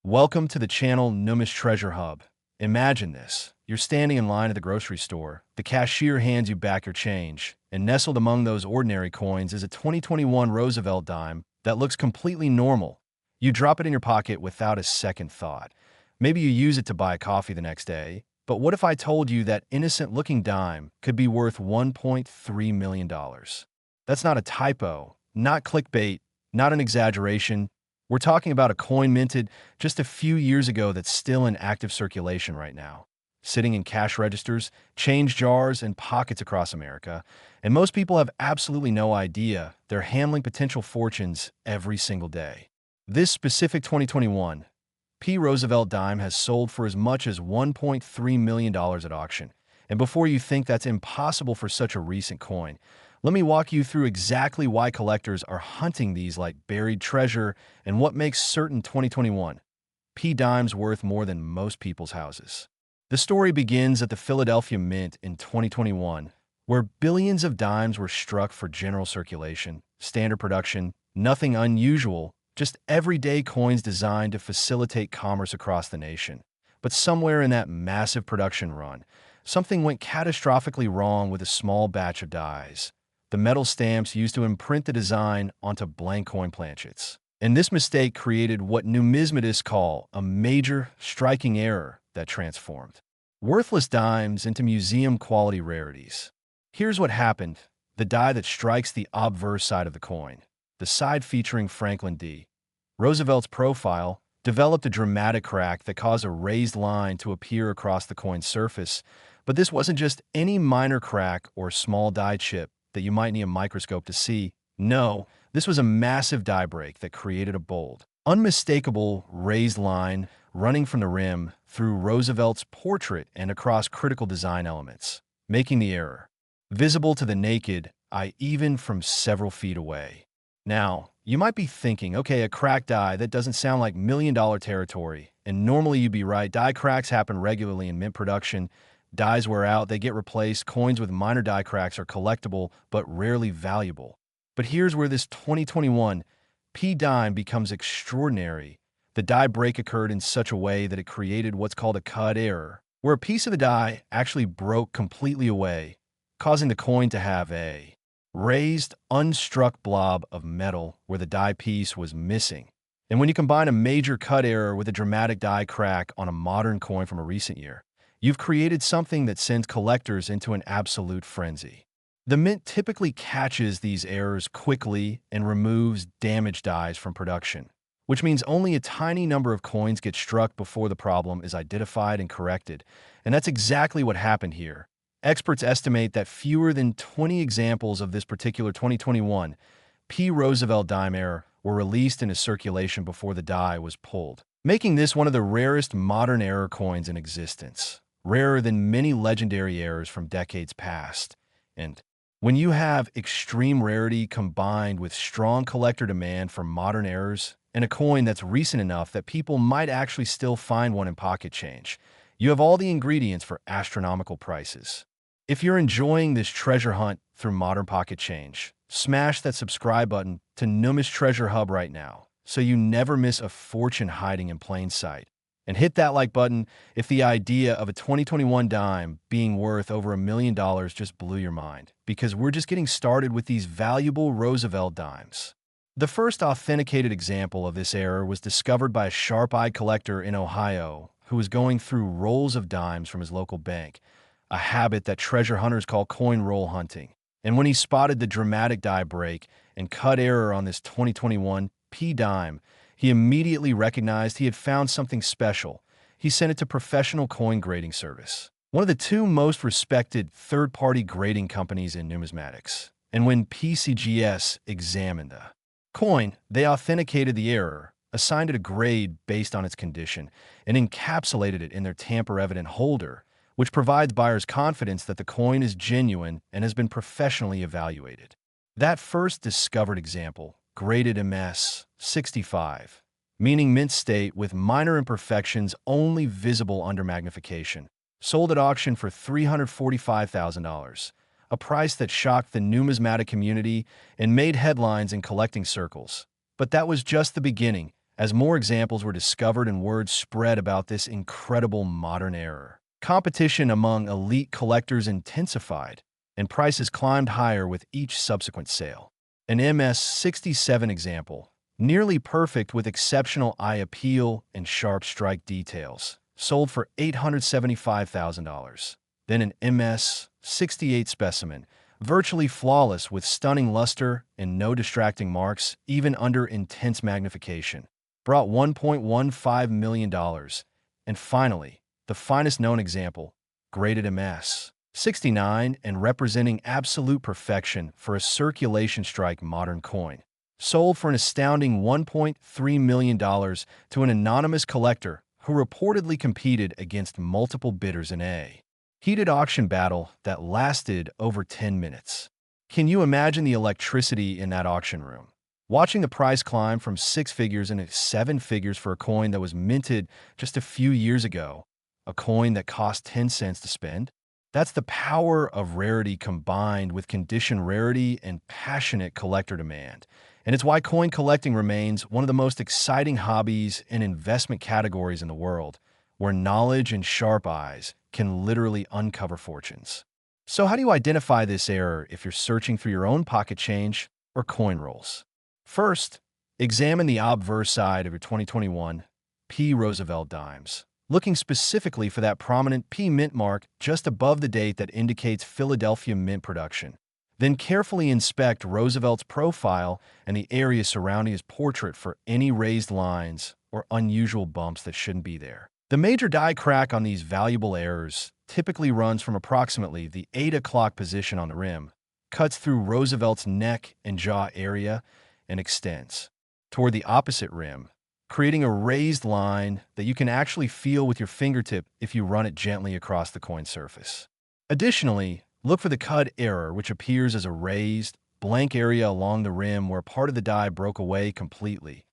Welcome to the channel NUMIS Treasure Hub. Imagine this. You're standing in line at the grocery store. The cashier hands you back your change, and nestled among those ordinary coins is a 2021 Roosevelt dime that looks completely normal. You drop it in your pocket without a second thought. Maybe you use it to buy a coffee the next day. But what if I told you that innocent-looking dime could be worth $1.3 million? That's not a typo, not clickbait, not an exaggeration. We're talking about a coin minted just a few years ago that's still in active circulation right now, sitting in cash registers, change jars, and pockets across America. And most people have absolutely no idea they're handling potential fortunes every single day. This specific 2021 P. Roosevelt dime has sold for as much as $1.3 million at auction. And before you think that's impossible for such a recent coin, let me walk you through exactly why collectors are hunting these like buried treasure and what makes certain 2021 P dimes worth more than most people's houses. The story begins at the Philadelphia Mint in 2021, where billions of dimes were struck for general circulation, standard production, nothing unusual, just everyday coins designed to facilitate commerce across the nation. But somewhere in that massive production run, something went catastrophically wrong with a small batch of dies. The metal stamps used to imprint the design onto blank coin planchets. And this mistake created what numismatists call a major, striking error that transformed worthless dimes into museum-quality rarities. Here's what happened. The die that strikes the obverse side of the coin, the side featuring Franklin D. Roosevelt's profile, developed a dramatic crack that caused a raised line to appear across the coin's surface. But this wasn't just any minor crack or small die chip that you might need a microscope to see. No, this was a massive die break that created a bold, unmistakable raised line running from the rim through Roosevelt's portrait and across critical design elements, making the error visible to the naked eye even from several feet away. Now, you might be thinking, okay, a cracked die, that doesn't sound like million-dollar territory, and normally you'd be right. Die cracks happen regularly in mint production. Dies wear out, they get replaced. Coins with minor die cracks are collectible, but rarely valuable. But here's where this 2021 P dime becomes extraordinary. The die break occurred in such a way that it created what's called a cut error, where a piece of the die actually broke completely away, causing the coin to have a raised, unstruck blob of metal where the die piece was missing. And when you combine a major cut error with a dramatic die crack on a modern coin from a recent year, you've created something that sends collectors into an absolute frenzy. The mint typically catches these errors quickly and removes damaged dies from production, which means only a tiny number of coins get struck before the problem is identified and corrected. And that's exactly what happened here. Experts estimate that fewer than 20 examples of this particular 2021 P. Roosevelt dime error were released into circulation before the die was pulled, making this one of the rarest modern error coins in existence, rarer than many legendary errors from decades past. And when you have extreme rarity combined with strong collector demand for modern errors and a coin that's recent enough that people might actually still find one in pocket change, you have all the ingredients for astronomical prices. If you're enjoying this treasure hunt through modern pocket change, smash that subscribe button to NUMIS Treasure Hub right now so you never miss a fortune hiding in plain sight. And hit that like button if the idea of a 2021 dime being worth over $1 million just blew your mind, because we're just getting started with these valuable Roosevelt dimes. The first authenticated example of this error was discovered by a sharp-eyed collector in Ohio who was going through rolls of dimes from his local bank, a habit that treasure hunters call coin roll hunting. And when he spotted the dramatic die break and cut error on this 2021 P dime, he immediately recognized he had found something special. He sent it to Professional Coin Grading Service, one of the two most respected third-party grading companies in numismatics. And when PCGS examined the coin, they authenticated the error, assigned it a grade based on its condition, and encapsulated it in their tamper-evident holder, which provides buyers confidence that the coin is genuine and has been professionally evaluated. That first discovered example, graded MS 65, meaning mint state with minor imperfections only visible under magnification, sold at auction for $345,000, a price that shocked the numismatic community and made headlines in collecting circles. But that was just the beginning. as more examples were discovered and word spread about this incredible modern error. Competition among elite collectors intensified, and prices climbed higher with each subsequent sale. An MS-67 example, nearly perfect with exceptional eye appeal and sharp strike details, sold for $875,000. Then an MS-68 specimen, virtually flawless with stunning luster and no distracting marks, even under intense magnification, brought $1.15 million. And finally, the finest known example, graded MS-69 and representing absolute perfection for a circulation strike modern coin, sold for an astounding $1.3 million to an anonymous collector who reportedly competed against multiple bidders in a heated auction battle that lasted over 10 minutes. Can you imagine the electricity in that auction room? Watching the price climb from 6 figures into 7 figures for a coin that was minted just a few years ago, a coin that cost 10 cents to spend? That's the power of rarity combined with condition rarity and passionate collector demand. And it's why coin collecting remains one of the most exciting hobbies and investment categories in the world, where knowledge and sharp eyes can literally uncover fortunes. So how do you identify this error if you're searching for your own pocket change or coin rolls? First, examine the obverse side of your 2021 P. Roosevelt dimes, looking specifically for that prominent P mint mark just above the date that indicates Philadelphia mint production. Then carefully inspect Roosevelt's profile and the area surrounding his portrait for any raised lines or unusual bumps that shouldn't be there. The major die crack on these valuable errors typically runs from approximately the 8 o'clock position on the rim, cuts through Roosevelt's neck and jaw area, and extends toward the opposite rim, creating a raised line that you can actually feel with your fingertip if you run it gently across the coin surface. Additionally, look for the cut error, which appears as a raised, blank area along the rim where part of the die broke away completely.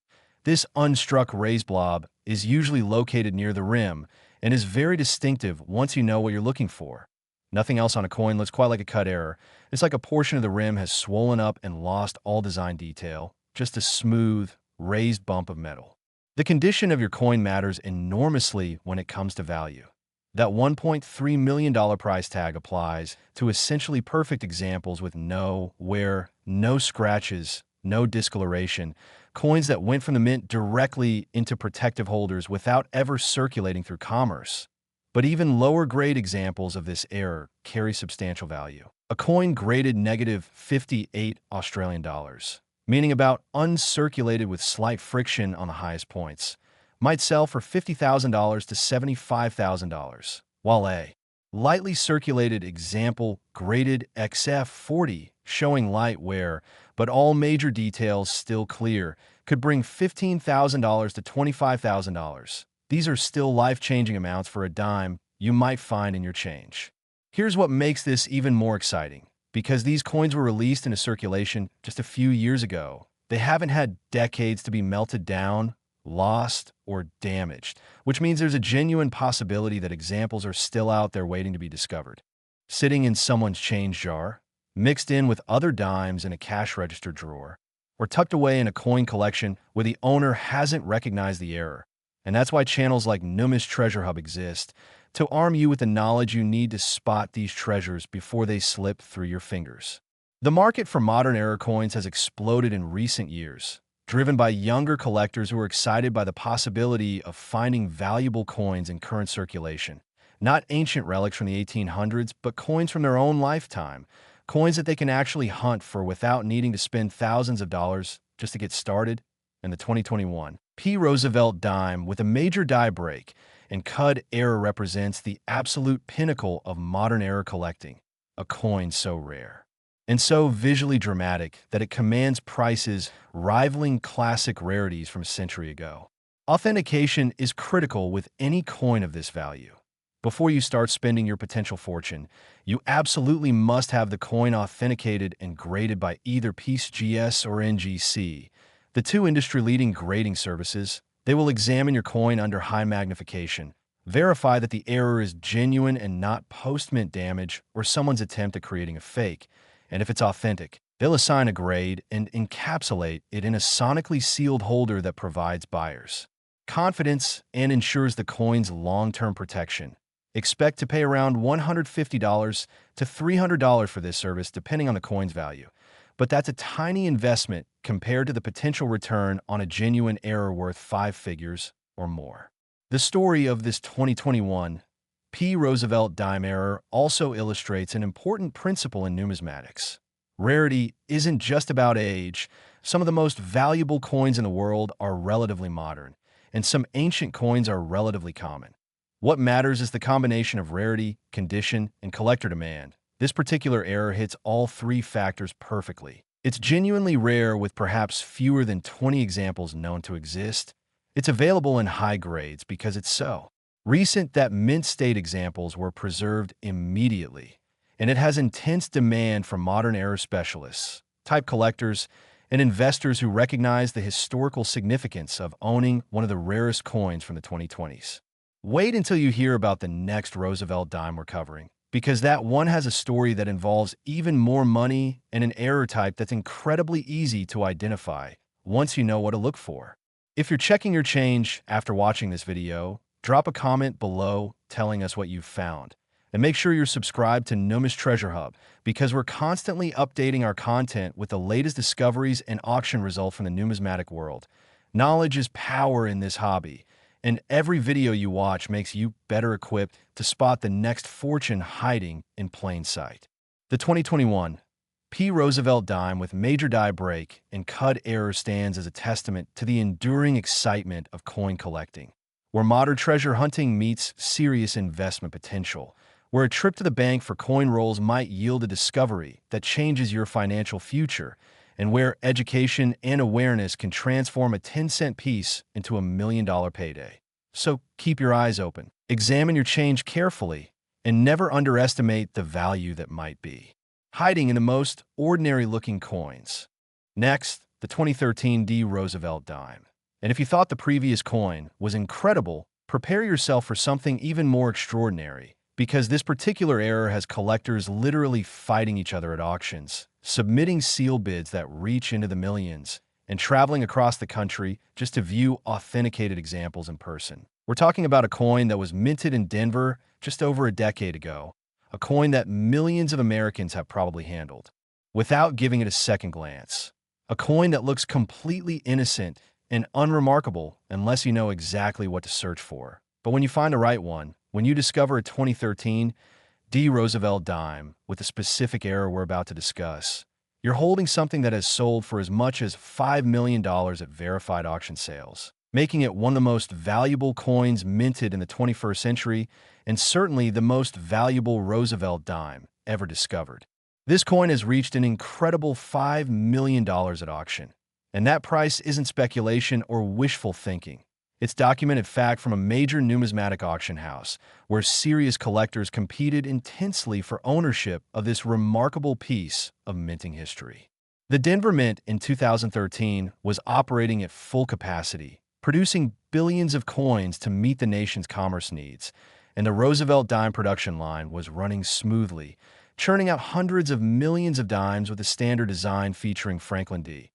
This unstruck raised blob is usually located near the rim and is very distinctive once you know what you're looking for. Nothing else on a coin looks quite like a cut error. It's like a portion of the rim has swollen up and lost all design detail, just a smooth, raised bump of metal. The condition of your coin matters enormously when it comes to value. That $1.3 million price tag applies to essentially perfect examples with no wear, no scratches, no discoloration, coins that went from the mint directly into protective holders without ever circulating through commerce. But even lower-grade examples of this error carry substantial value. A coin graded -58 Australian dollars, meaning about uncirculated with slight friction on the highest points, might sell for $50,000 to $75,000, while a lightly circulated example graded XF40, showing light wear, but all major details still clear, could bring $15,000 to $25,000. These are still life-changing amounts for a dime you might find in your change. Here's what makes this even more exciting. Because these coins were released into circulation just a few years ago, they haven't had decades to be melted down, lost, or damaged, which means there's a genuine possibility that examples are still out there waiting to be discovered. Sitting in someone's change jar, mixed in with other dimes in a cash register drawer, or tucked away in a coin collection where the owner hasn't recognized the error. And that's why channels like NUMIS Treasure Hub exist, to arm you with the knowledge you need to spot these treasures before they slip through your fingers. The market for modern error coins has exploded in recent years, driven by younger collectors who are excited by the possibility of finding valuable coins in current circulation. Not ancient relics from the 1800s, but coins from their own lifetime, coins that they can actually hunt for without needing to spend thousands of dollars just to get started. In the 2021 P. Roosevelt dime with a major die break and cut error represents the absolute pinnacle of modern error collecting, a coin so rare and so visually dramatic that it commands prices rivaling classic rarities from a century ago. Authentication is critical with any coin of this value. Before you start spending your potential fortune, you absolutely must have the coin authenticated and graded by either PCGS or NGC, the two industry-leading grading services. They will examine your coin under high magnification, verify that the error is genuine and not post-mint damage or someone's attempt at creating a fake, and if it's authentic, They'll assign a grade and encapsulate it in a sonically sealed holder that provides buyers confidence and ensures the coin's long-term protection. Expect to pay around $150 to $300 for this service depending on the coin's value. But that's a tiny investment compared to the potential return on a genuine error worth 5 figures or more. The story of this 2021 P. Roosevelt dime error also illustrates an important principle in numismatics. Rarity isn't just about age. Some of the most valuable coins in the world are relatively modern, and some ancient coins are relatively common. What matters is the combination of rarity, condition, and collector demand. This particular error hits all three factors perfectly. It's genuinely rare with perhaps fewer than 20 examples known to exist. It's available in high grades because it's so recent that mint state examples were preserved immediately, and it has intense demand from modern error specialists, type collectors, and investors who recognize the historical significance of owning one of the rarest coins from the 2020s. Wait until you hear about the next Roosevelt dime we're covering, because that one has a story that involves even more money and an error type that's incredibly easy to identify once you know what to look for. If you're checking your change after watching this video, drop a comment below telling us what you've found. And make sure you're subscribed to NUMIS Treasure Hub because we're constantly updating our content with the latest discoveries and auction results from the numismatic world. Knowledge is power in this hobby, and every video you watch makes you better equipped to spot the next fortune hiding in plain sight. The 2021 P. Roosevelt dime with major die break and cut error stands as a testament to the enduring excitement of coin collecting, where modern treasure hunting meets serious investment potential, where a trip to the bank for coin rolls might yield a discovery that changes your financial future, and where education and awareness can transform a 10-cent piece into a $1 million payday. So keep your eyes open, examine your change carefully, and never underestimate the value that might be hiding in the most ordinary-looking coins. Next, the 2013 D. Roosevelt dime. And if you thought the previous coin was incredible, prepare yourself for something even more extraordinary, because this particular error has collectors literally fighting each other at auctions, submitting seal bids that reach into the millions, and traveling across the country just to view authenticated examples in person. We're talking about a coin that was minted in Denver just over a decade ago, a coin that millions of Americans have probably handled without giving it a second glance. A coin that looks completely innocent and unremarkable unless you know exactly what to search for. But when you find the right one, when you discover a 2013 D. Roosevelt dime with the specific error we're about to discuss, you're holding something that has sold for as much as $5 million at verified auction sales, making it one of the most valuable coins minted in the 21st century and certainly the most valuable Roosevelt dime ever discovered. This coin has reached an incredible $5 million at auction, and that price isn't speculation or wishful thinking. It's documented fact from a major numismatic auction house, where serious collectors competed intensely for ownership of this remarkable piece of minting history. The Denver Mint in 2013 was operating at full capacity, producing billions of coins to meet the nation's commerce needs, and the Roosevelt dime production line was running smoothly, churning out hundreds of millions of dimes with a standard design featuring Franklin D.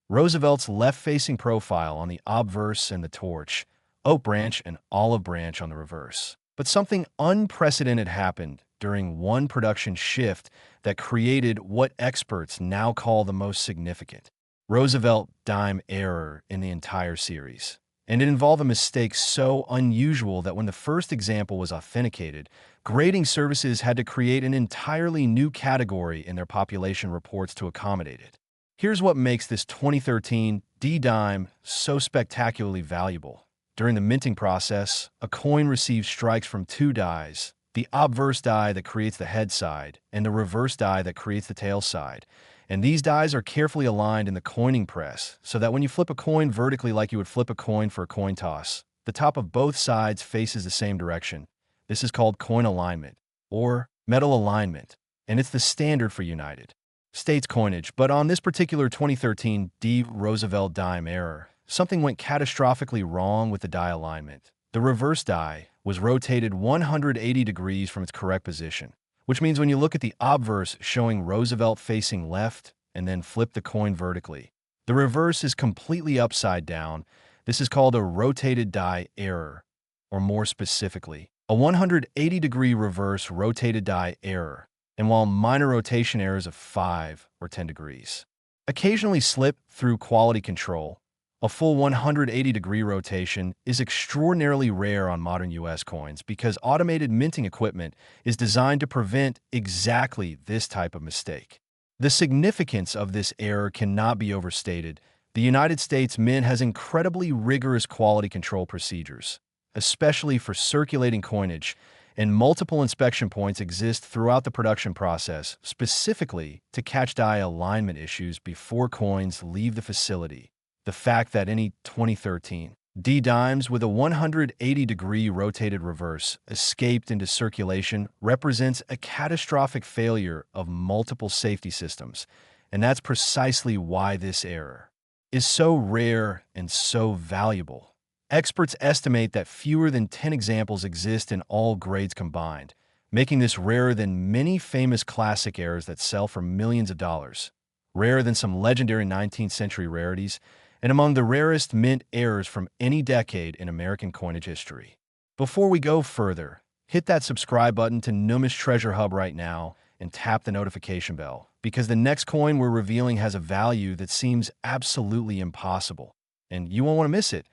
Roosevelt's left-facing profile on the obverse and the torch, oak branch and olive branch on the reverse. But something unprecedented happened during one production shift that created what experts now call the most significant Roosevelt dime error in the entire series. And it involved a mistake so unusual that when the first example was authenticated, grading services had to create an entirely new category in their population reports to accommodate it. Here's what makes this 2013 D dime so spectacularly valuable. During the minting process, a coin receives strikes from two dies, the obverse die that creates the head side and the reverse die that creates the tail side. And these dies are carefully aligned in the coining press so that when you flip a coin vertically like you would flip a coin for a coin toss, the top of both sides faces the same direction. This is called coin alignment or metal alignment, and it's the standard for United States coinage. But on this particular 2013 D. Roosevelt dime error, something went catastrophically wrong with the die alignment. The reverse die was rotated 180 degrees from its correct position, which means when you look at the obverse showing Roosevelt facing left and then flip the coin vertically. The reverse is completely upside down. This is called a rotated die error, or more specifically, a 180-degree reverse rotated die error, and while minor rotation errors of 5 or 10 degrees occasionally slip through quality control, a full 180-degree rotation is extraordinarily rare on modern U.S. coins because automated minting equipment is designed to prevent exactly this type of mistake. The significance of this error cannot be overstated. The United States Mint has incredibly rigorous quality control procedures, especially for circulating coinage, and multiple inspection points exist throughout the production process, specifically to catch die alignment issues before coins leave the facility. The fact that any 2013 D dimes with a 180-degree rotated reverse escaped into circulation represents a catastrophic failure of multiple safety systems, and that's precisely why this error is so rare and so valuable. Experts estimate that fewer than 10 examples exist in all grades combined, making this rarer than many famous classic errors that sell for millions of dollars, rarer than some legendary 19th century rarities, and among the rarest mint errors from any decade in American coinage history. Before we go further, hit that subscribe button to NUMIS Treasure Hub right now and tap the notification bell, because the next coin we're revealing has a value that seems absolutely impossible, and you won't want to miss it.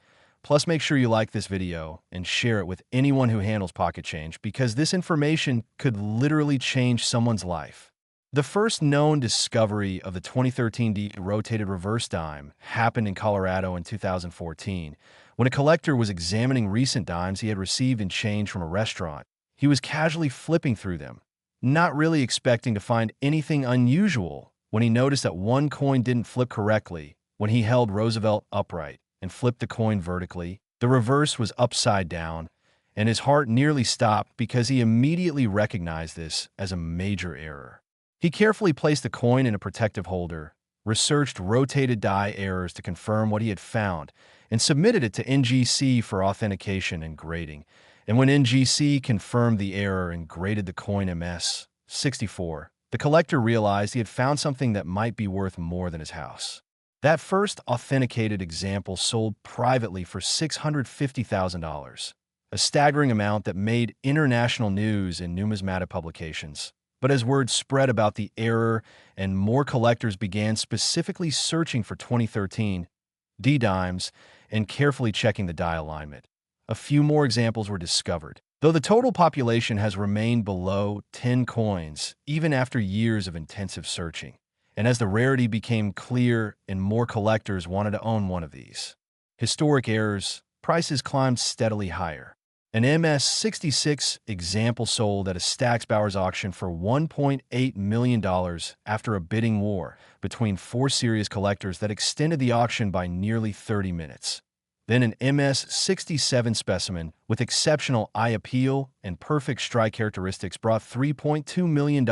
Plus, make sure you like this video and share it with anyone who handles pocket change, because this information could literally change someone's life. The first known discovery of the 2013 D rotated reverse dime happened in Colorado in 2014, when a collector was examining recent dimes he had received in change from a restaurant. He was casually flipping through them, not really expecting to find anything unusual, when he noticed that one coin didn't flip correctly when he held Roosevelt upright and flipped the coin vertically. The reverse was upside down, and his heart nearly stopped because he immediately recognized this as a major error. He carefully placed the coin in a protective holder, researched rotated die errors to confirm what he had found, and submitted it to NGC for authentication and grading. And when NGC confirmed the error and graded the coin MS-64, the collector realized he had found something that might be worth more than his house. That first authenticated example sold privately for $650,000, a staggering amount that made international news in numismatic publications. But as word spread about the error and more collectors began specifically searching for 2013 D dimes and carefully checking the die alignment, a few more examples were discovered. Though the total population has remained below 10 coins even after years of intensive searching, and as the rarity became clear and more collectors wanted to own one of these historic errors, prices climbed steadily higher. An MS-66 example sold at a Stack's Bowers auction for $1.8 million after a bidding war between 4 serious collectors that extended the auction by nearly 30 minutes. Then an MS-67 specimen with exceptional eye appeal and perfect strike characteristics brought $3.2 million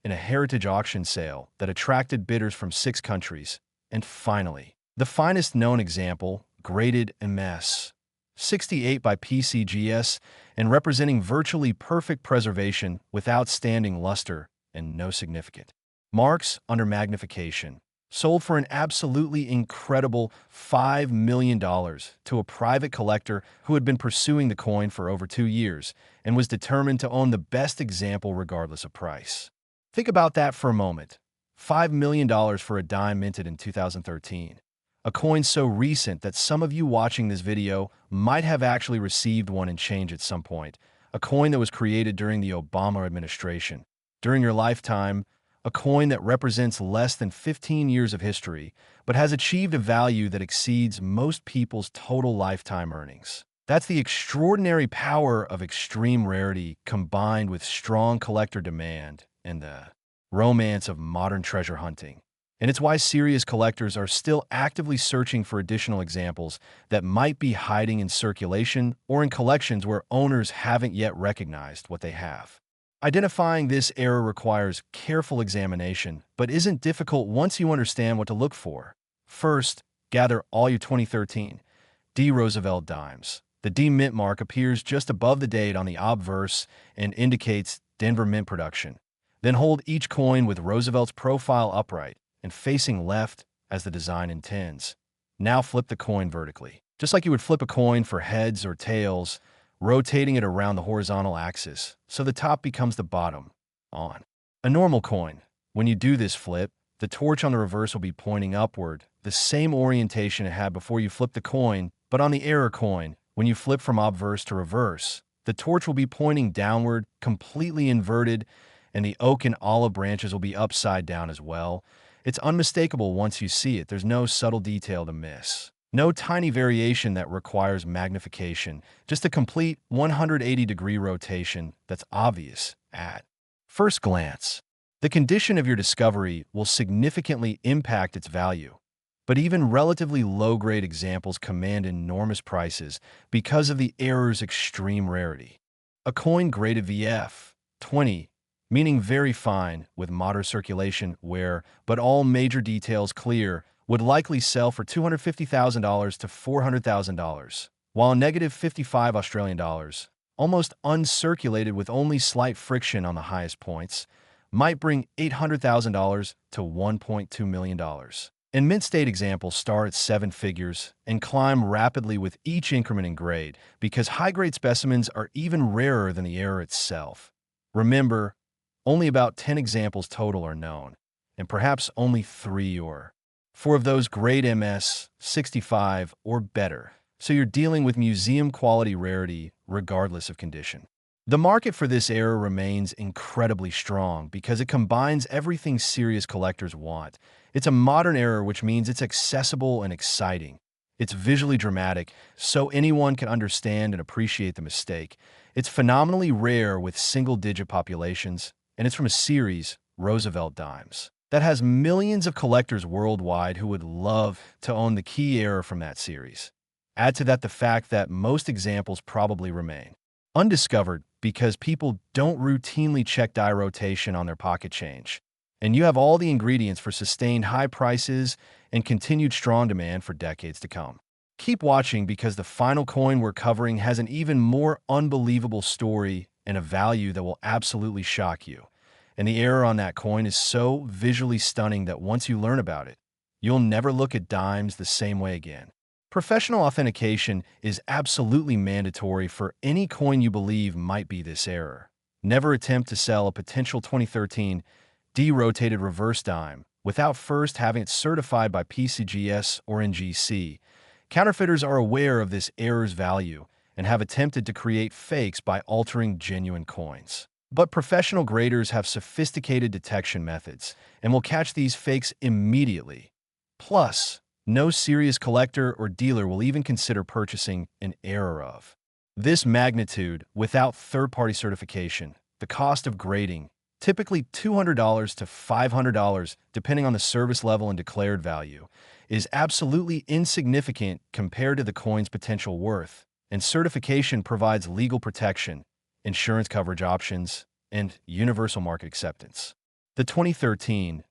in a heritage auction sale that attracted bidders from 6 countries. And finally, the finest known example, graded MS-68 by PCGS and representing virtually perfect preservation with outstanding luster and no significant marks under magnification, sold for an absolutely incredible $5 million to a private collector who had been pursuing the coin for over 2 years and was determined to own the best example regardless of price. Think about that for a moment. $5 million for a dime minted in 2013. A coin so recent that some of you watching this video might have actually received one in change at some point. A coin that was created during the Obama administration. During your lifetime, a coin that represents less than 15 years of history, but has achieved a value that exceeds most people's total lifetime earnings. That's the extraordinary power of extreme rarity combined with strong collector demand and the romance of modern treasure hunting. And it's why serious collectors are still actively searching for additional examples that might be hiding in circulation or in collections where owners haven't yet recognized what they have. Identifying this error requires careful examination, but isn't difficult once you understand what to look for. First, gather all your 2013 D Roosevelt dimes. The D mint mark appears just above the date on the obverse and indicates Denver mint production. Then hold each coin with Roosevelt's profile upright and facing left as the design intends. Now flip the coin vertically. Just like you would flip a coin for heads or tails, rotating it around the horizontal axis, so the top becomes the bottom. On a normal coin, when you do this flip, the torch on the reverse will be pointing upward, the same orientation it had before you flipped the coin, but on the error coin, when you flip from obverse to reverse, the torch will be pointing downward, completely inverted, and the oak and olive branches will be upside down as well. It's unmistakable once you see it. There's no subtle detail to miss. No tiny variation that requires magnification, just a complete 180-degree rotation that's obvious at first glance. The condition of your discovery will significantly impact its value, but even relatively low-grade examples command enormous prices because of the error's extreme rarity. A coin graded VF 20, meaning very fine with moderate circulation wear, but all major details clear, would likely sell for $250,000 to $400,000, while a negative 55 Australian dollars, almost uncirculated with only slight friction on the highest points, might bring $800,000 to $1.2 million. And mint state examples start at 7 figures and climb rapidly with each increment in grade because high-grade specimens are even rarer than the error itself. Remember, only about 10 examples total are known, and perhaps only 3 or 4 of those grade MS 65 or better, so you're dealing with museum-quality rarity regardless of condition. The market for this error remains incredibly strong because it combines everything serious collectors want. It's a modern error, which means it's accessible and exciting. It's visually dramatic, so anyone can understand and appreciate the mistake. It's phenomenally rare with single-digit populations, and it's from a series, Roosevelt dimes, that has millions of collectors worldwide who would love to own the key error from that series. Add to that the fact that most examples probably remain undiscovered because people don't routinely check die rotation on their pocket change. And you have all the ingredients for sustained high prices and continued strong demand for decades to come. Keep watching because the final coin we're covering has an even more unbelievable story and a value that will absolutely shock you. And the error on that coin is so visually stunning that once you learn about it, you'll never look at dimes the same way again. Professional authentication is absolutely mandatory for any coin you believe might be this error. Never attempt to sell a potential 2013 D-rotated reverse dime without first having it certified by PCGS or NGC. Counterfeiters are aware of this error's value and have attempted to create fakes by altering genuine coins. But professional graders have sophisticated detection methods and will catch these fakes immediately. Plus, no serious collector or dealer will even consider purchasing an error of this magnitude without third-party certification. The cost of grading, typically $200 to $500 depending on the service level and declared value, is absolutely insignificant compared to the coin's potential worth, and certification provides legal protection, insurance coverage options, and universal market acceptance. The 2013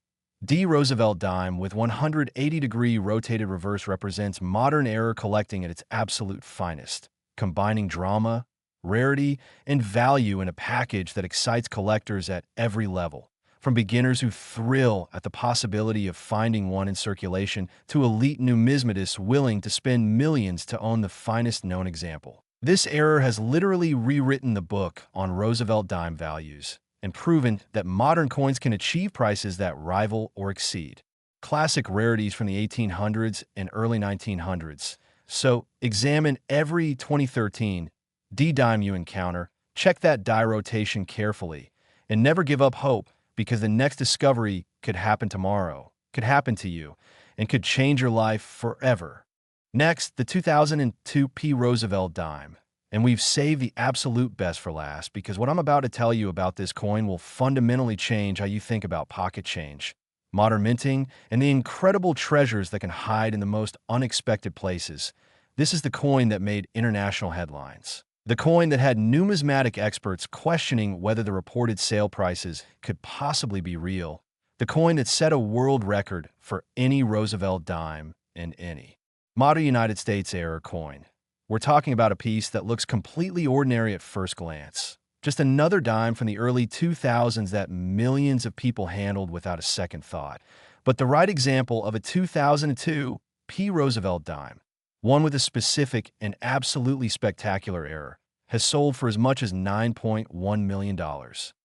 D. Roosevelt dime with 180-degree rotated reverse represents modern error collecting at its absolute finest, combining drama, rarity, and value in a package that excites collectors at every level, from beginners who thrill at the possibility of finding one in circulation to elite numismatists willing to spend millions to own the finest known example. This error has literally rewritten the book on Roosevelt dime values and proven that modern coins can achieve prices that rival or exceed classic rarities from the 1800s and early 1900s. So examine every 2013 D-dime you encounter, check that die rotation carefully, and never give up hope because the next discovery could happen tomorrow, could happen to you, and could change your life forever. Next, the 2002 P. Roosevelt dime. And we've saved the absolute best for last because what I'm about to tell you about this coin will fundamentally change how you think about pocket change, modern minting, and the incredible treasures that can hide in the most unexpected places. This is the coin that made international headlines. The coin that had numismatic experts questioning whether the reported sale prices could possibly be real. The coin that set a world record for any Roosevelt dime in any modern United States error coin. We're talking about a piece that looks completely ordinary at first glance. Just another dime from the early 2000s that millions of people handled without a second thought. but the right example of a 2002 P. Roosevelt dime, one with a specific and absolutely spectacular error, has sold for as much as $9.1 million,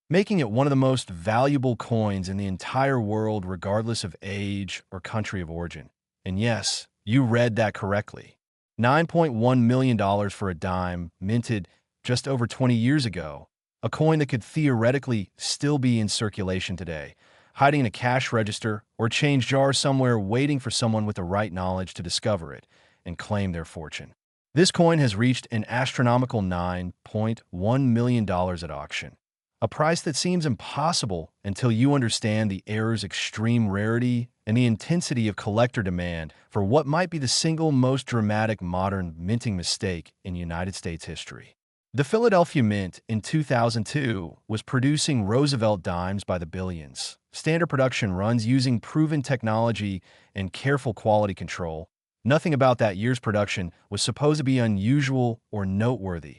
making it one of the most valuable coins in the entire world regardless of age or country of origin. And yes, you read that correctly. $9.1 million for a dime minted just over 20 years ago, a coin that could theoretically still be in circulation today, hiding in a cash register or change jar somewhere waiting for someone with the right knowledge to discover it and claim their fortune. This coin has reached an astronomical $9.1 million at auction, a price that seems impossible until you understand the error's extreme rarity and the intensity of collector demand for what might be the single most dramatic modern minting mistake in United States history. The Philadelphia Mint in 2002 was producing Roosevelt dimes by the billions. Standard production runs using proven technology and careful quality control. Nothing about that year's production was supposed to be unusual or noteworthy.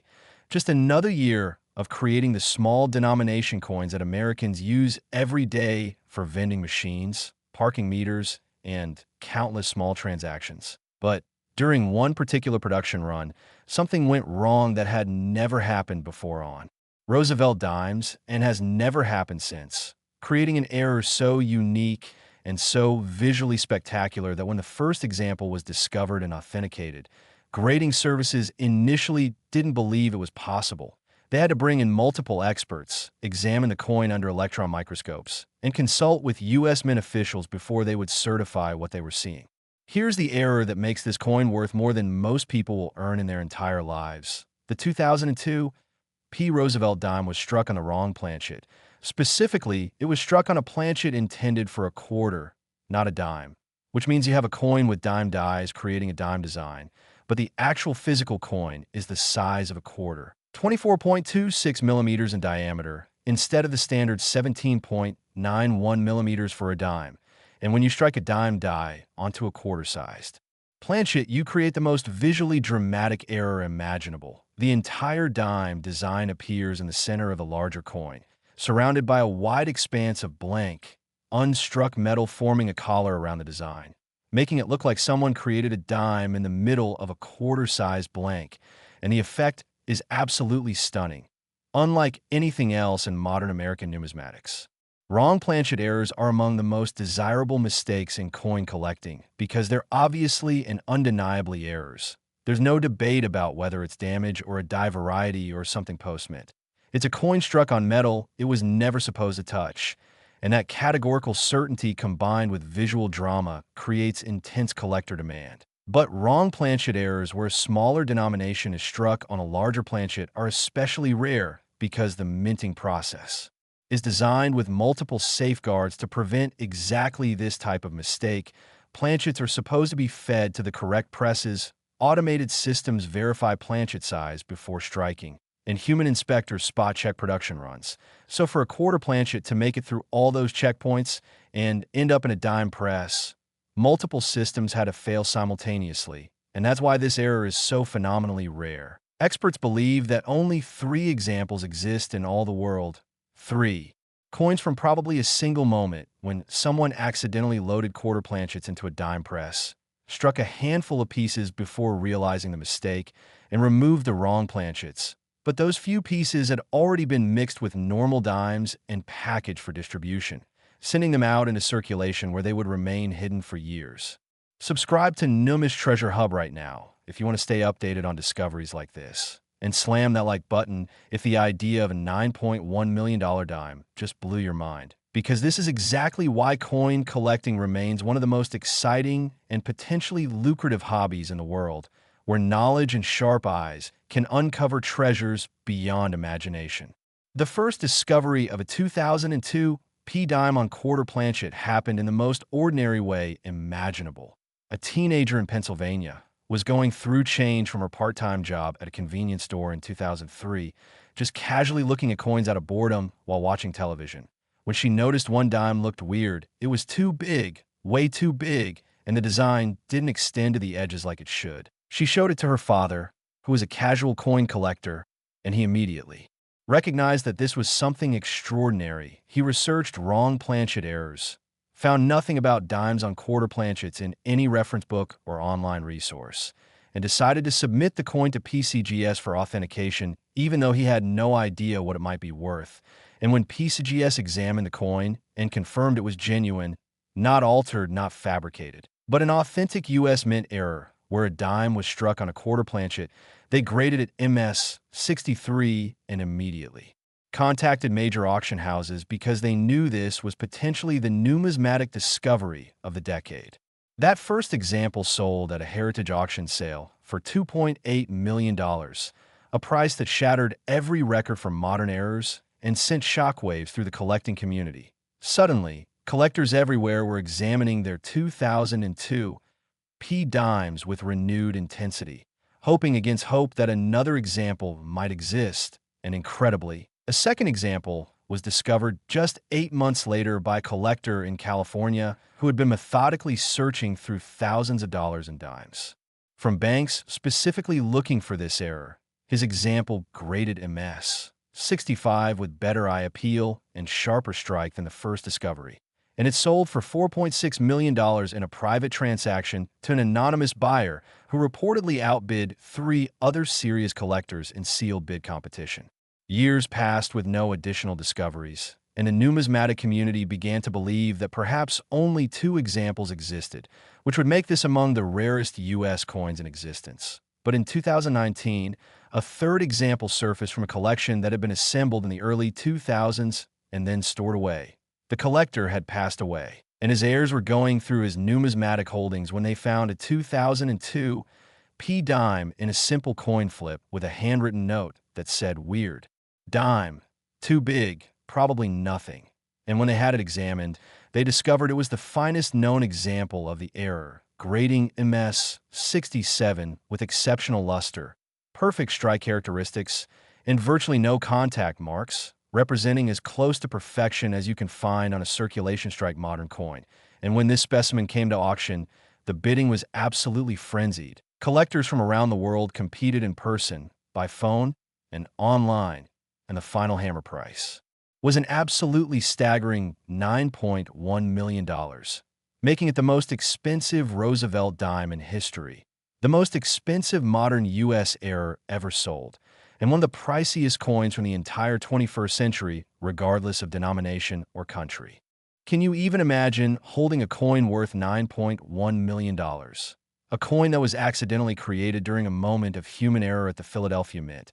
Just another year of creating the small denomination coins that Americans use every day for vending machines, parking meters, and countless small transactions. But during one particular production run, something went wrong that had never happened before on Roosevelt dimes and has never happened since, creating an error so unique and so visually spectacular that when the first example was discovered and authenticated, grading services initially didn't believe it was possible. They had to bring in multiple experts, examine the coin under electron microscopes, and consult with U.S. Mint officials before they would certify what they were seeing. Here's the error that makes this coin worth more than most people will earn in their entire lives. The 2002 P. Roosevelt dime was struck on the wrong planchet. Specifically, it was struck on a planchet intended for a quarter, not a dime, which means you have a coin with dime dies creating a dime design, but the actual physical coin is the size of a quarter, 24.26 millimeters in diameter, instead of the standard 17.91 millimeters for a dime. And when you strike a dime die onto a quarter-sized planchet, you create the most visually dramatic error imaginable. The entire dime design appears in the center of the larger coin, surrounded by a wide expanse of blank, unstruck metal forming a collar around the design, making it look like someone created a dime in the middle of a quarter-sized blank, and the effect is absolutely stunning, unlike anything else in modern American numismatics. Wrong planchet errors are among the most desirable mistakes in coin collecting because they're obviously and undeniably errors. There's no debate about whether it's damage or a die variety or something post-mint. It's a coin struck on metal it was never supposed to touch, and that categorical certainty combined with visual drama creates intense collector demand. But wrong planchet errors where a smaller denomination is struck on a larger planchet are especially rare because the minting process is designed with multiple safeguards to prevent exactly this type of mistake. Planchets are supposed to be fed to the correct presses, automated systems verify planchet size before striking, and human inspectors spot check production runs. So for a quarter planchet to make it through all those checkpoints and end up in a dime press, multiple systems had to fail simultaneously, and that's why this error is so phenomenally rare. Experts believe that only 3 examples exist in all the world. 3 coins from probably a single moment when someone accidentally loaded quarter planchets into a dime press, struck a handful of pieces before realizing the mistake, and removed the wrong planchets. But those few pieces had already been mixed with normal dimes and packaged for distribution, sending them out into circulation where they would remain hidden for years. Subscribe to NUMIS Treasure Hub right now if you want to stay updated on discoveries like this. And slam that like button if the idea of a $9.1 million dime just blew your mind. Because this is exactly why coin collecting remains one of the most exciting and potentially lucrative hobbies in the world, where knowledge and sharp eyes can uncover treasures beyond imagination. The first discovery of a 2002 P dime on quarter planchet happened in the most ordinary way imaginable. A teenager in Pennsylvania was going through change from her part-time job at a convenience store in 2003, just casually looking at coins out of boredom while watching television. When she noticed one dime looked weird, it was too big, way too big, and the design didn't extend to the edges like it should. She showed it to her father, who was a casual coin collector, and he immediately recognized that this was something extraordinary. He researched wrong planchet errors, found nothing about dimes on quarter planchets in any reference book or online resource, and decided to submit the coin to PCGS for authentication, even though he had no idea what it might be worth. And when PCGS examined the coin and confirmed it was genuine, not altered, not fabricated, but an authentic U.S. Mint error, where a dime was struck on a quarter planchet, they graded it MS 63 and immediately contacted major auction houses because they knew this was potentially the numismatic discovery of the decade. That first example sold at a heritage auction sale for $2.8 million, a price that shattered every record for modern errors and sent shockwaves through the collecting community. Suddenly, collectors everywhere were examining their 2002 P dimes with renewed intensity, hoping against hope that another example might exist, and incredibly, a second example was discovered just 8 months later by a collector in California who had been methodically searching through thousands of dollars in dimes from banks specifically looking for this error. His example graded MS 65 with better eye appeal and sharper strike than the first discovery, and it sold for $4.6 million in a private transaction to an anonymous buyer who reportedly outbid 3 other serious collectors in sealed bid competition. Years passed with no additional discoveries, and the numismatic community began to believe that perhaps only 2 examples existed, which would make this among the rarest U.S. coins in existence. But in 2019, a third example surfaced from a collection that had been assembled in the early 2000s and then stored away. The collector had passed away, and his heirs were going through his numismatic holdings when they found a 2002 P dime in a simple coin flip with a handwritten note that said, "Weird. Dime. Too big. Probably nothing." And when they had it examined, they discovered it was the finest known example of the error, grading MS 67 with exceptional luster, perfect strike characteristics, and virtually no contact marks, representing as close to perfection as you can find on a circulation strike modern coin. And when this specimen came to auction, the bidding was absolutely frenzied. Collectors from around the world competed in person, by phone, and online, and the final hammer price was an absolutely staggering $9.1 million, making it the most expensive Roosevelt dime in history, the most expensive modern U.S. error ever sold, and one of the priciest coins from the entire 21st century, regardless of denomination or country. Can you even imagine holding a coin worth $9.1 million? A coin that was accidentally created during a moment of human error at the Philadelphia Mint.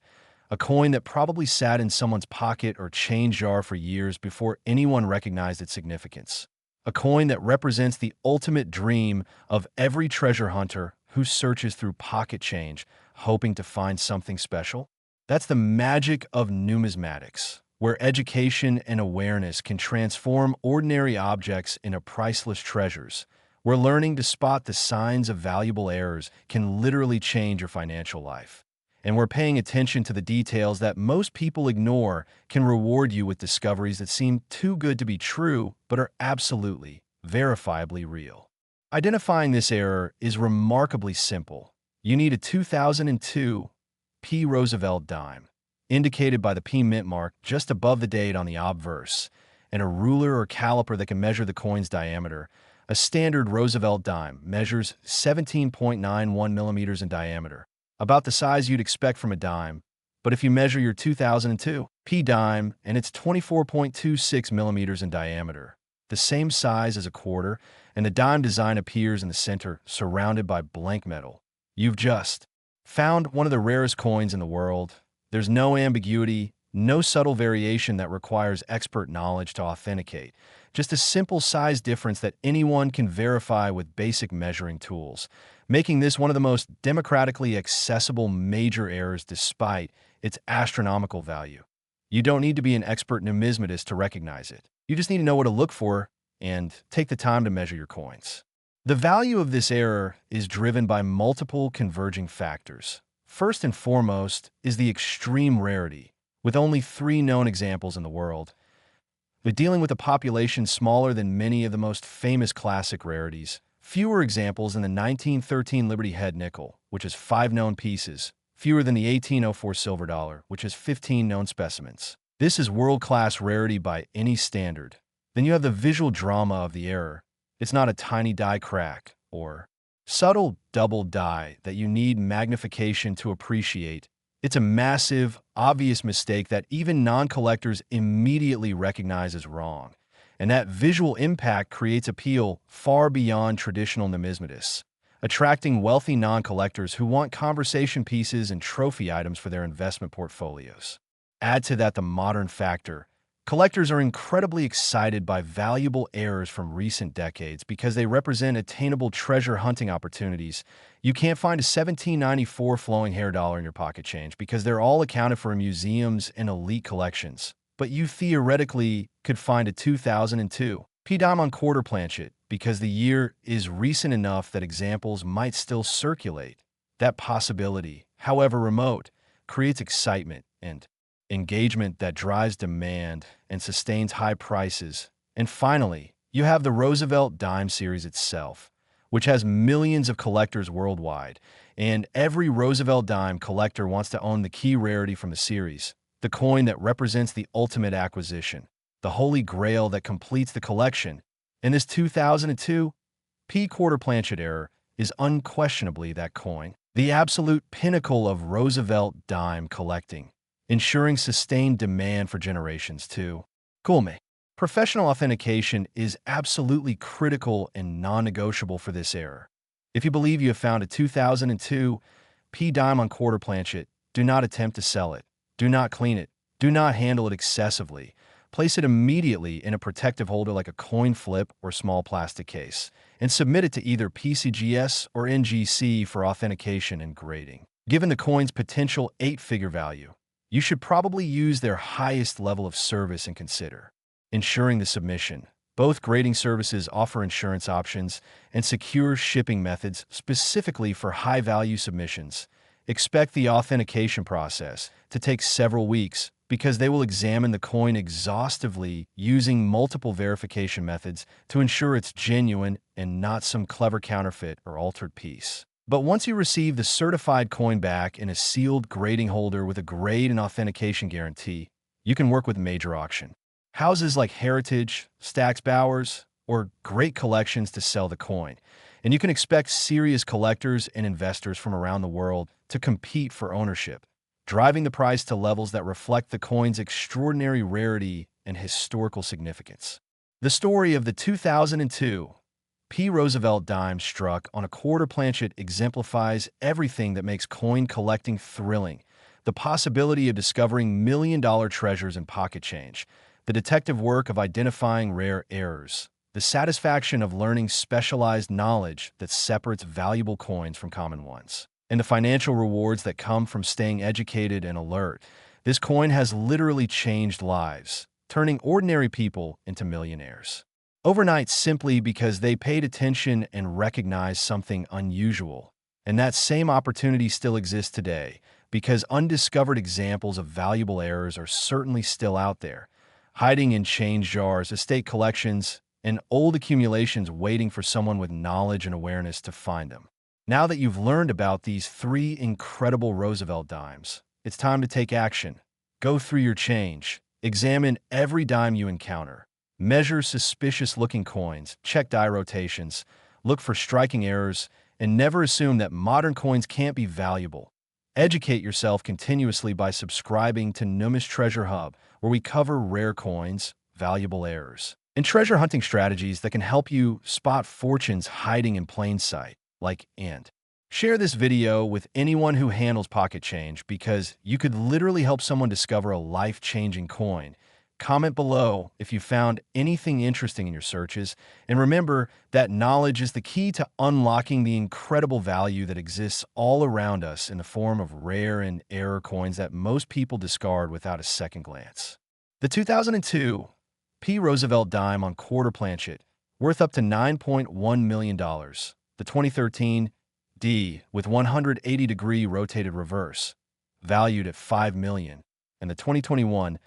A coin that probably sat in someone's pocket or change jar for years before anyone recognized its significance. A coin that represents the ultimate dream of every treasure hunter who searches through pocket change, hoping to find something special. That's the magic of numismatics, where education and awareness can transform ordinary objects into priceless treasures, where learning to spot the signs of valuable errors can literally change your financial life, and where paying attention to the details that most people ignore can reward you with discoveries that seem too good to be true but are absolutely, verifiably real. Identifying this error is remarkably simple. You need a 2002 P. Roosevelt dime, indicated by the P mint mark just above the date on the obverse, and a ruler or caliper that can measure the coin's diameter. A standard Roosevelt dime measures 17.91 millimeters in diameter, about the size you'd expect from a dime. But if you measure your 2002 P dime and it's 24.26 millimeters in diameter, the same size as a quarter, and the dime design appears in the center, surrounded by blank metal, you've just found one of the rarest coins in the world. There's no ambiguity, no subtle variation that requires expert knowledge to authenticate, just a simple size difference that anyone can verify with basic measuring tools, making this one of the most democratically accessible major errors despite its astronomical value. You don't need to be an expert numismatist to recognize it. You just need to know what to look for and take the time to measure your coins. The value of this error is driven by multiple converging factors. First and foremost is the extreme rarity, with only 3 known examples in the world. But dealing with a population smaller than many of the most famous classic rarities, fewer examples than the 1913 Liberty Head nickel, which has 5 known pieces, fewer than the 1804 silver dollar, which has 15 known specimens. This is world-class rarity by any standard. Then you have the visual drama of the error. It's not a tiny die crack or subtle double die that you need magnification to appreciate. It's a massive, obvious mistake that even non-collectors immediately recognize as wrong. And that visual impact creates appeal far beyond traditional numismatists, attracting wealthy non-collectors who want conversation pieces and trophy items for their investment portfolios. Add to that the modern factor. Collectors are incredibly excited by valuable errors from recent decades because they represent attainable treasure hunting opportunities. You can't find a 1794 flowing hair dollar in your pocket change because they're all accounted for in museums and elite collections. But you theoretically could find a 2002 P dime on quarter planchet because the year is recent enough that examples might still circulate. That possibility, however remote, creates excitement and engagement that drives demand and sustains high prices. And finally, you have the Roosevelt dime series itself, which has millions of collectors worldwide, and every Roosevelt dime collector wants to own the key rarity from the series, the coin that represents the ultimate acquisition, the holy grail that completes the collection. And this 2002 P quarter planchet error is unquestionably that coin, the absolute pinnacle of Roosevelt dime collecting, ensuring sustained demand for generations too. Cool, me. Professional authentication is absolutely critical and non-negotiable for this error. If you believe you have found a 2002 P dime on quarter planchet, do not attempt to sell it. Do not clean it. Do not handle it excessively. Place it immediately in a protective holder like a coin flip or small plastic case, and submit it to either PCGS or NGC for authentication and grading. Given the coin's potential 8-figure value, you should probably use their highest level of service and consider ensuring the submission. Both grading services offer insurance options and secure shipping methods specifically for high-value submissions. Expect the authentication process to take several weeks because they will examine the coin exhaustively using multiple verification methods to ensure it's genuine and not some clever counterfeit or altered piece. But once you receive the certified coin back in a sealed grading holder with a grade and authentication guarantee, you can work with major auction houses like Heritage, Stack's Bowers, or Great Collections to sell the coin. And you can expect serious collectors and investors from around the world to compete for ownership, driving the price to levels that reflect the coin's extraordinary rarity and historical significance. The story of the 2002 P. Roosevelt dime struck on a quarter planchet exemplifies everything that makes coin collecting thrilling: the possibility of discovering million-dollar treasures in pocket change, the detective work of identifying rare errors, the satisfaction of learning specialized knowledge that separates valuable coins from common ones, and the financial rewards that come from staying educated and alert. This coin has literally changed lives, turning ordinary people into millionaires overnight simply because they paid attention and recognized something unusual. And that same opportunity still exists today because undiscovered examples of valuable errors are certainly still out there, hiding in change jars, estate collections, and old accumulations waiting for someone with knowledge and awareness to find them. Now that you've learned about these 3 incredible Roosevelt dimes, it's time to take action. Go through your change. Examine every dime you encounter. Measure suspicious-looking coins. Check die rotations. Look for striking errors. And never assume that modern coins can't be valuable. Educate yourself continuously by subscribing to NUMIS Treasure Hub, where we cover rare coins, valuable errors, and treasure hunting strategies that can help you spot fortunes hiding in plain sight, like ant. Share this video with anyone who handles pocket change because you could literally help someone discover a life-changing coin. Comment below if you found anything interesting in your searches, and remember that knowledge is the key to unlocking the incredible value that exists all around us in the form of rare and error coins that most people discard without a second glance. The 2002 P. Roosevelt dime on quarter planchet, worth up to $9.1 million. The 2013 D with 180-degree rotated reverse, valued at $5 million. And the 2021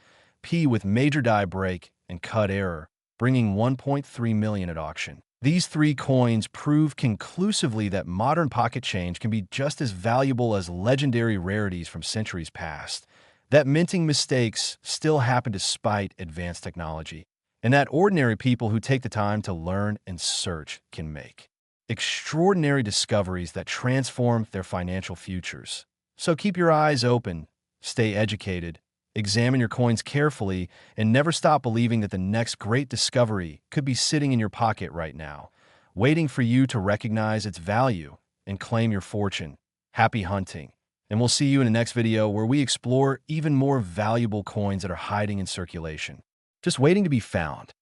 P with major die break and cut error, bringing $1.3 million at auction. These 3 coins prove conclusively that modern pocket change can be just as valuable as legendary rarities from centuries past, that minting mistakes still happen despite advanced technology, and that ordinary people who take the time to learn and search can make extraordinary discoveries that transform their financial futures. So keep your eyes open, stay educated, examine your coins carefully, and never stop believing that the next great discovery could be sitting in your pocket right now, waiting for you to recognize its value and claim your fortune. Happy hunting! And we'll see you in the next video where we explore even more valuable coins that are hiding in circulation, just waiting to be found.